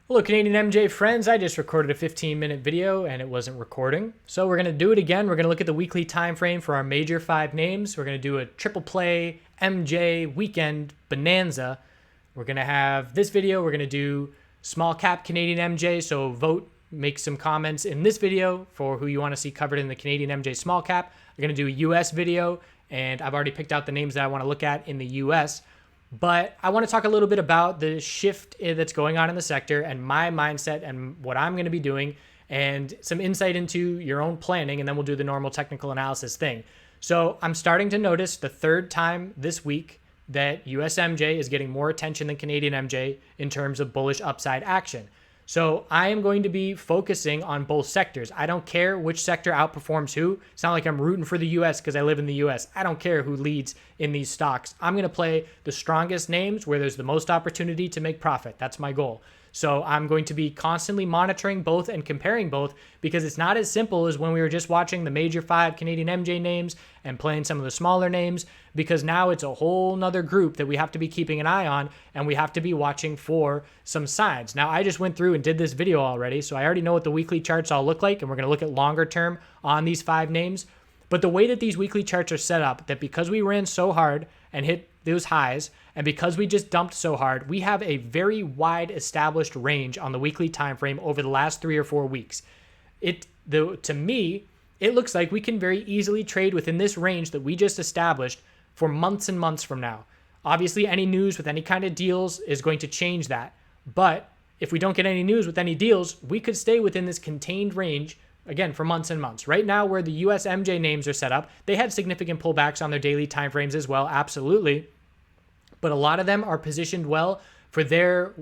Hello Canadian MJ friends, I just recorded a 15-minute video and it wasn't recording. So we're going to do it again. We're going to look at the weekly time frame for our major 5 names. We're going to do a triple play MJ weekend bonanza. We're going to have this video, we're going to do small cap Canadian MJ, so vote, make some comments in this video for who you want to see covered in the Canadian MJ small cap. We're going to do a US video, and I've already picked out the names that I want to look at in the US. But I want to talk a little bit about the shift that's going on in the sector and my mindset and what I'm going to be doing and some insight into your own planning, and then we'll do the normal technical analysis thing. So I'm starting to notice the third time this week that USMJ is getting more attention than Canadian MJ in terms of bullish upside action. So I am going to be focusing on both sectors. I don't care which sector outperforms who. It's not like I'm rooting for the US because I live in the US. I don't care who leads in these stocks. I'm going to play the strongest names where there's the most opportunity to make profit. That's my goal. So I'm going to be constantly monitoring both and comparing both, because it's not as simple as when we were just watching the major 5 Canadian MJ names and playing some of the smaller names, because now it's a whole nother group that we have to be keeping an eye on and we have to be watching for some signs. Now, I just went through and did this video already, so I already know what the weekly charts all look like, and we're going to look at longer term on these 5 names. But the way that these weekly charts are set up, that because we ran so hard and hit those highs, and because we just dumped so hard, we have a very wide established range on the weekly time frame over the last 3 or 4 weeks. To me, it looks like we can very easily trade within this range that we just established for months and months from now. Obviously, any news with any kind of deals is going to change that. But if we don't get any news with any deals, we could stay within this contained range again for months and months. Right now, where the US MJ names are set up, they had significant pullbacks on their daily timeframes as well, absolutely. But a lot of them are positioned well for their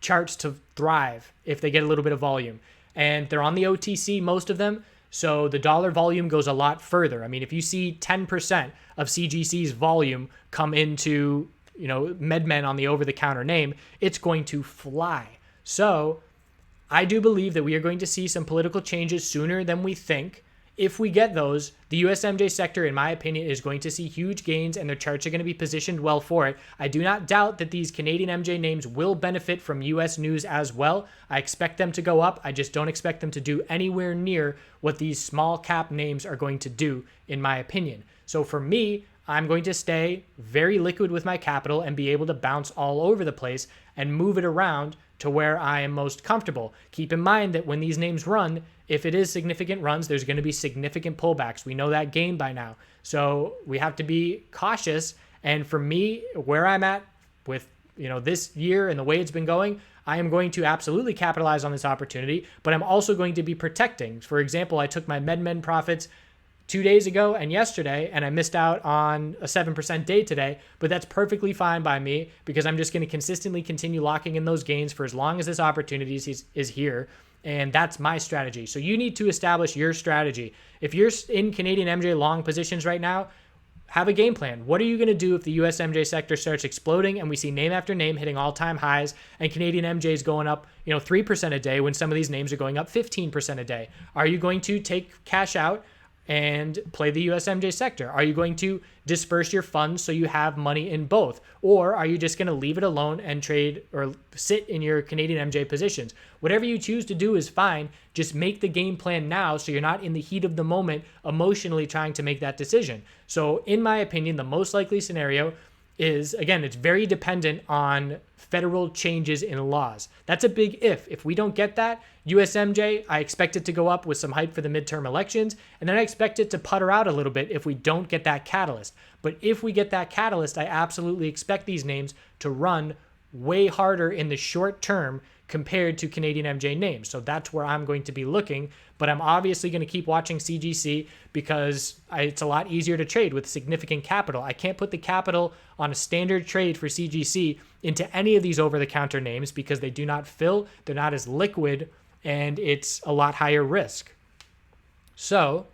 charts to thrive if they get a little bit of volume. And they're on the OTC, most of them, so the dollar volume goes a lot further. I mean, if you see 10% of CGC's volume come into, MedMen on the over-the-counter name, it's going to fly. So I do believe that we are going to see some political changes sooner than we think. If we get those, the USMJ sector, in my opinion, is going to see huge gains and their charts are going to be positioned well for it. I do not doubt that these Canadian MJ names will benefit from US news as well. I expect them to go up. I just don't expect them to do anywhere near what these small cap names are going to do, in my opinion. So for me, I'm going to stay very liquid with my capital and be able to bounce all over the place and move it around to where I am most comfortable. Keep in mind that when these names run, if it is significant runs, there's going to be significant pullbacks. We know that game by now. So we have to be cautious. And for me, where I'm at with, this year and the way it's been going, I am going to absolutely capitalize on this opportunity, but I'm also going to be protecting. For example, I took my MedMen profits 2 days ago and yesterday, and I missed out on a 7% day today, but that's perfectly fine by me because I'm just going to consistently continue locking in those gains for as long as this opportunity is here, and that's my strategy. So you need to establish your strategy. If you're in Canadian MJ long positions right now, have a game plan. What are you going to do if the USMJ sector starts exploding and we see name after name hitting all-time highs and Canadian MJ is going up, 3% a day when some of these names are going up 15% a day? Are you going to take cash out and play the USMJ sector? Are you going to disperse your funds so you have money in both? Or are you just going to leave it alone and trade or sit in your Canadian MJ positions? Whatever you choose to do is fine. Just make the game plan now so you're not in the heat of the moment emotionally trying to make that decision. So in my opinion, the most likely scenario is, again, it's very dependent on federal changes in laws. That's a big if. If we don't get that, USMJ, I expect it to go up with some hype for the midterm elections, and then I expect it to putter out a little bit if we don't get that catalyst. But if we get that catalyst, I absolutely expect these names to run way harder in the short term compared to Canadian MJ names. So that's where I'm going to be looking, but I'm obviously going to keep watching CGC because it's a lot easier to trade with significant capital. I can't put the capital on a standard trade for CGC into any of these over-the-counter names because they do not fill, they're not as liquid, and it's a lot higher risk. So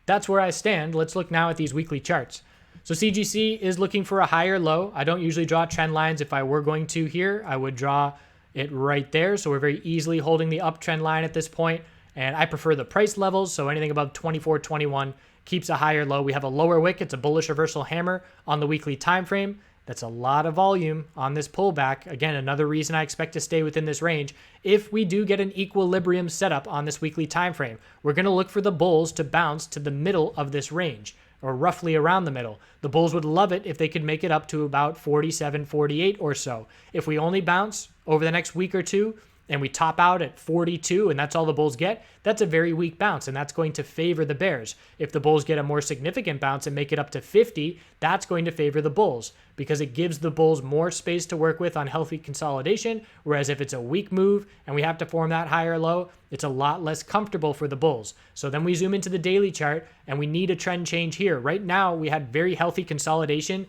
that's where I stand. Let's look now at these weekly charts. So CGC is looking for a higher low. I don't usually draw trend lines. If I were going to here, I would draw it right there. So we're very easily holding the uptrend line at this point. And I prefer the price levels. So anything above 24.21 keeps a higher low. We have a lower wick. It's a bullish reversal hammer on the weekly time frame. That's a lot of volume on this pullback. Again, another reason I expect to stay within this range. If we do get an equilibrium setup on this weekly time frame, we're going to look for the bulls to bounce to the middle of this range, or roughly around the middle. The bulls would love it if they could make it up to about 47, 48 or so. If we only bounce over the next week or two, and we top out at 42 and that's all the bulls get, that's a very weak bounce, and that's going to favor the bears. If the bulls get a more significant bounce and make it up to 50, that's going to favor the bulls because it gives the bulls more space to work with on healthy consolidation, whereas if it's a weak move and we have to form that higher low, it's a lot less comfortable for the bulls. So then we zoom into the daily chart and we need a trend change here. Right now, we had very healthy consolidation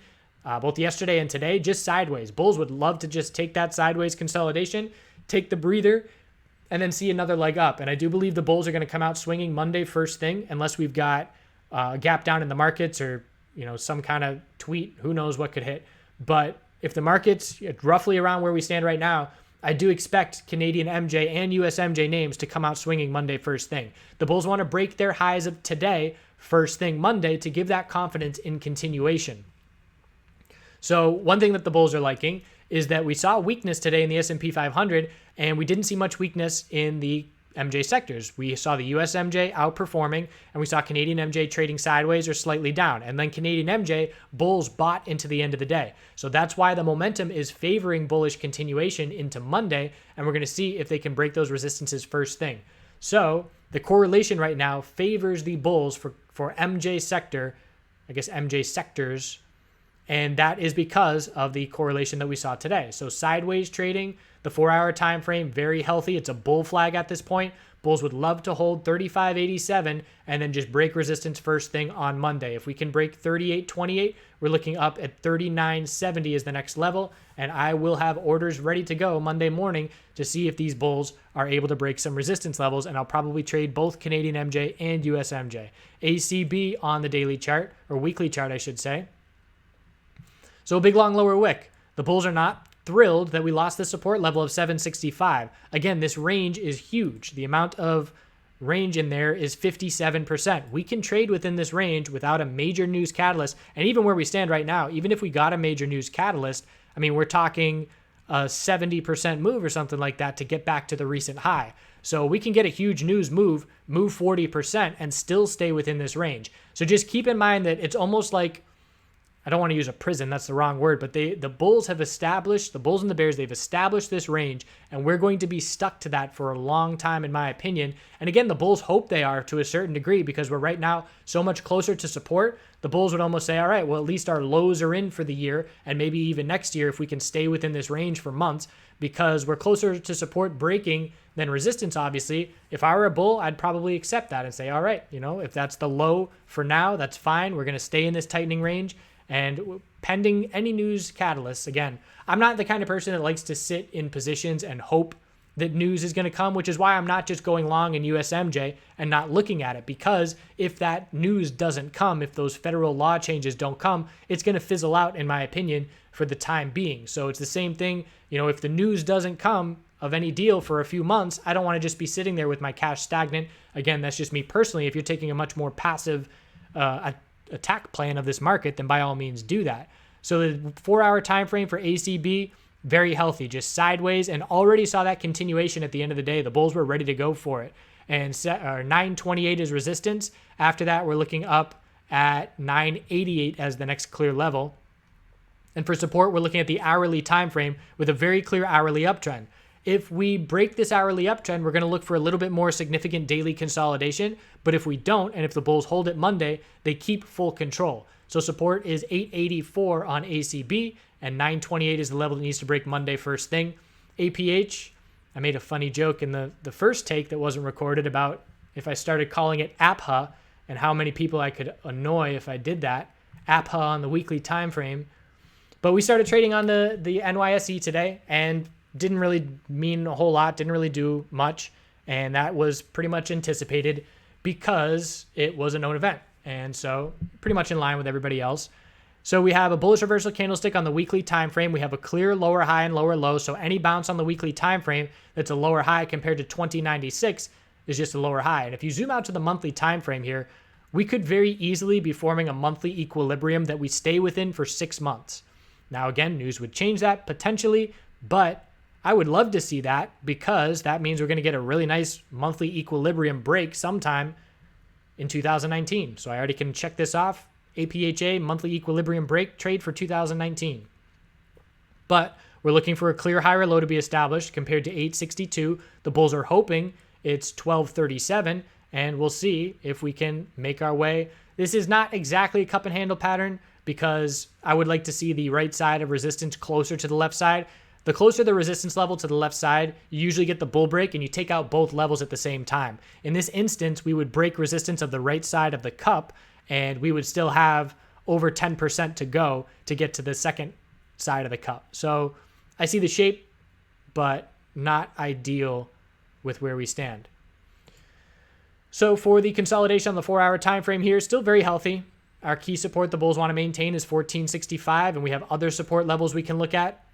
both yesterday and today, just sideways. Bulls would love to just take that sideways consolidation, take the breather, and then see another leg up. And I do believe the bulls are going to come out swinging Monday first thing, unless we've got a gap down in the markets or some kind of tweet. Who knows what could hit. But if the market's roughly around where we stand right now, I do expect Canadian MJ and US MJ names to come out swinging Monday first thing. The bulls want to break their highs of today first thing Monday to give that confidence in continuation. So one thing that the bulls are liking is that we saw weakness today in the S&P 500, and we didn't see much weakness in the MJ sectors. We saw the US MJ outperforming, and we saw Canadian MJ trading sideways or slightly down. And then Canadian MJ, bulls bought into the end of the day. So that's why the momentum is favoring bullish continuation into Monday, and we're going to see if they can break those resistances first thing. So the correlation right now favors the bulls for MJ sector, I guess MJ sectors, and that is because of the correlation that we saw today. So sideways trading, the 4-hour time frame, very healthy. It's a bull flag at this point. Bulls would love to hold 35.87 and then just break resistance first thing on Monday. If we can break 38.28, we're looking up at 39.70 is the next level, and I will have orders ready to go Monday morning to see if these bulls are able to break some resistance levels, and I'll probably trade both Canadian MJ and US MJ. ACB on the daily chart, or weekly chart, I should say. So a big long lower wick. The bulls are not thrilled that we lost the support level of 765. Again, this range is huge. The amount of range in there is 57%. We can trade within this range without a major news catalyst. And even where we stand right now, even if we got a major news catalyst, I mean, we're talking a 70% move or something like that to get back to the recent high. So we can get a huge news move 40% and still stay within this range. So just keep in mind that it's almost like, I don't want to use a prison, that's the wrong word, but the bulls have established, the bulls and the bears, they've established this range, and we're going to be stuck to that for a long time, in my opinion. And again, the bulls hope they are to a certain degree because we're right now so much closer to support. The bulls would almost say, all right, well, at least our lows are in for the year, and maybe even next year if we can stay within this range for months, because we're closer to support breaking than resistance, obviously. If I were a bull, I'd probably accept that and say, all right, if that's the low for now, that's fine. We're going to stay in this tightening range. And pending any news catalysts, again, I'm not the kind of person that likes to sit in positions and hope that news is going to come, which is why I'm not just going long in USMJ and not looking at it. Because if that news doesn't come, if those federal law changes don't come, it's going to fizzle out, in my opinion, for the time being. So it's the same thing, if the news doesn't come of any deal for a few months, I don't want to just be sitting there with my cash stagnant. Again, that's just me personally. If you're taking a much more passive attack plan of this market, then by all means do that. So the 4-hour time frame for ACB, very healthy, just sideways, and already saw that continuation at the end of the day. The bulls were ready to go for it. And 928 is resistance. After that, we're looking up at 988 as the next clear level. And for support, we're looking at the hourly time frame with a very clear hourly uptrend. If we break this hourly uptrend, we're going to look for a little bit more significant daily consolidation. But if we don't, and if the bulls hold it Monday, they keep full control. So support is 884 on ACB, and 928 is the level that needs to break Monday first thing. APH, I made a funny joke in the first take that wasn't recorded about if I started calling it APHA and how many people I could annoy if I did that. APHA on the weekly time frame. But we started trading on the NYSE today, and didn't really mean a whole lot, didn't really do much, and that was pretty much anticipated because it was a known event, and so pretty much in line with everybody else. So we have a bullish reversal candlestick on the weekly time frame. We have a clear lower high and lower low, so any bounce on the weekly time frame that's a lower high compared to 2096 is just a lower high. And if you zoom out to the monthly time frame here, we could very easily be forming a monthly equilibrium that we stay within for 6 months. Now, again, news would change that potentially, but I would love to see that because that means we're going to get a really nice monthly equilibrium break sometime in 2019. So I already can check this off. APHA monthly equilibrium break trade for 2019. But we're looking for a clear higher low to be established compared to 862. The bulls are hoping it's 1237, and we'll see if we can make our way. This is not exactly a cup and handle pattern because I would like to see the right side of resistance closer to the left side. The closer the resistance level to the left side, you usually get the bull break and you take out both levels at the same time. In this instance, we would break resistance of the right side of the cup and we would still have over 10% to go to get to the second side of the cup. So I see the shape, but not ideal with where we stand. So for the consolidation on the 4-hour time frame here, still very healthy. Our key support the bulls want to maintain is 1465, and we have other support levels we can look at.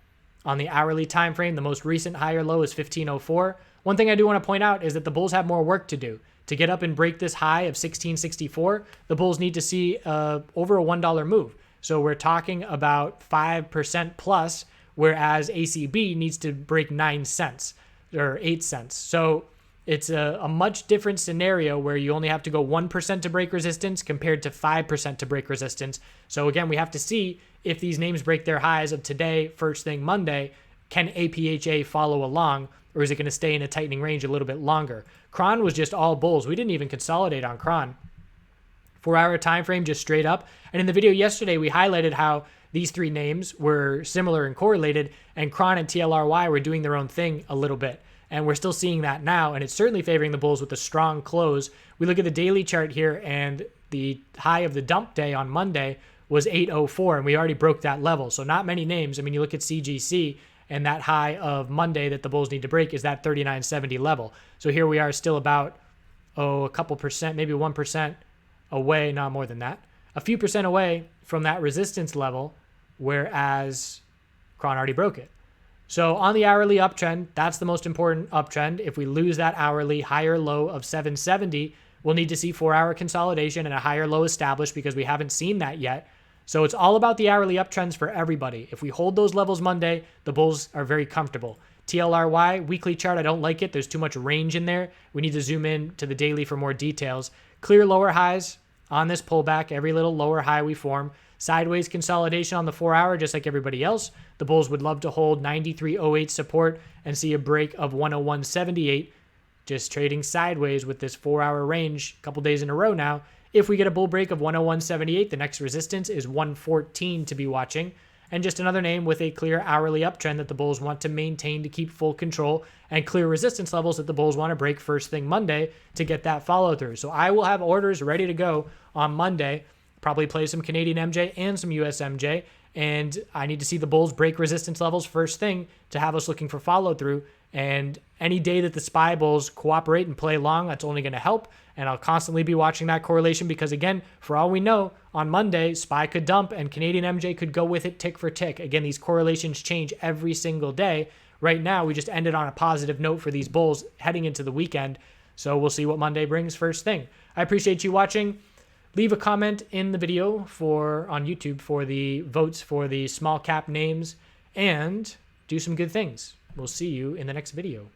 On the hourly time frame, the most recent higher low is 1504. One thing I do want to point out is that the bulls have more work to do. To get up and break this high of 1664, the bulls need to see over a $1 move. So we're talking about 5% plus, whereas ACB needs to break 9 cents or 8 cents. So it's a much different scenario where you only have to go 1% to break resistance compared to 5% to break resistance. So again, we have to see if these names break their highs of today, first thing Monday, can APHA follow along, or is it going to stay in a tightening range a little bit longer? Cron was just all bulls. We didn't even consolidate on Cron. 4-hour time frame just straight up. And in the video yesterday, we highlighted how these three names were similar and correlated, and Cron and TLRY were doing their own thing a little bit. And we're still seeing that now, and it's certainly favoring the bulls with a strong close. We look at the daily chart here, and the high of the dump day on Monday was 804, and we already broke that level. So not many names. I mean, you look at CGC, and that high of Monday that the bulls need to break is that 3970 level. So here we are still about, a couple percent, maybe 1% away, not more than that, a few percent away from that resistance level, whereas Cron already broke it. So on the hourly uptrend, that's the most important uptrend. If we lose that hourly higher low of 770, we'll need to see 4-hour consolidation and a higher low established because we haven't seen that yet. So it's all about the hourly uptrends for everybody. If we hold those levels Monday, the bulls are very comfortable. TLRY, weekly chart, I don't like it. There's too much range in there. We need to zoom in to the daily for more details. Clear lower highs on this pullback, every little lower high we form. Sideways consolidation on the 4-hour, just like everybody else. The bulls would love to hold 93.08 support and see a break of 101.78. Just trading sideways with this 4-hour range a couple days in a row now. If we get a bull break of 101.78, the next resistance is 114 to be watching. And just another name with a clear hourly uptrend that the bulls want to maintain to keep full control, and clear resistance levels that the bulls want to break first thing Monday to get that follow through. So I will have orders ready to go on Monday. Probably play some Canadian MJ and some US MJ. And I need to see the bulls break resistance levels first thing to have us looking for follow through. And any day that the SPY bulls cooperate and play long, that's only going to help. And I'll constantly be watching that correlation because, again, for all we know, on Monday, SPY could dump and Canadian MJ could go with it tick for tick. Again, these correlations change every single day. Right now, we just ended on a positive note for these bulls heading into the weekend. So we'll see what Monday brings first thing. I appreciate you watching. Leave a comment in the video on YouTube for the votes for the small cap names and do some good things. We'll see you in the next video.